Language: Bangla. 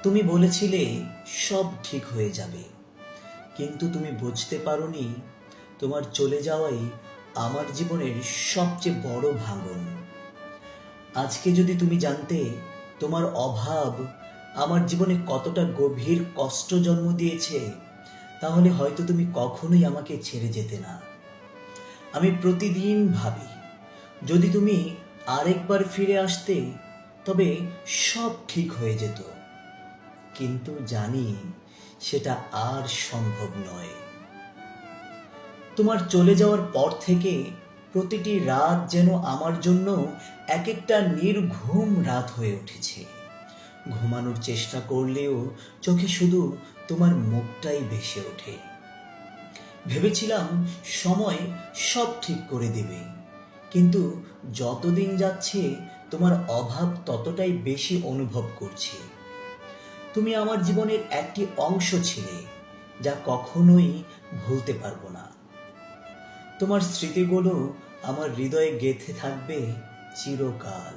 তুমি বলেছিলে সব ঠিক হয়ে যাবে, কিন্তু তুমি বুঝতে পারোনি তোমার চলে যাওয়াই আমার জীবনের সবচেয়ে বড় ভাঙন। আজকে যদি তুমি জানতে তোমার অভাব আমার জীবনে কতটা গভীর কষ্ট জন্ম দিয়েছে, তাহলে হয়তো তুমি কখনোই আমাকে ছেড়ে যেতে না। আমি প্রতিদিন ভাবি, যদি তুমি আরেকবার ফিরে আসতে তবে সব ঠিক হয়ে যেত, কিন্তু জানি সেটা আর সম্ভব নয়। তোমার চলে যাওয়ার পর থেকে প্রতিটি রাত যেন আমার জন্য এক একটা নির্ঘুম রাত হয়ে উঠেছে। ঘুমানোর চেষ্টা করলেও চোখে শুধু তোমার মুখটাই ভেসে ওঠে। ভেবেছিলাম সময় সব ঠিক করে দেবে, কিন্তু যতদিন যাচ্ছে তোমার অভাব ততটাই বেশি অনুভব করছি। তুমি আমার জীবনের একটি অংশ ছিলে যা কখনোই ভুলতে পারবো না। তোমার স্মৃতিগুলো আমার হৃদয়ে গেঁথে থাকবে চিরকাল।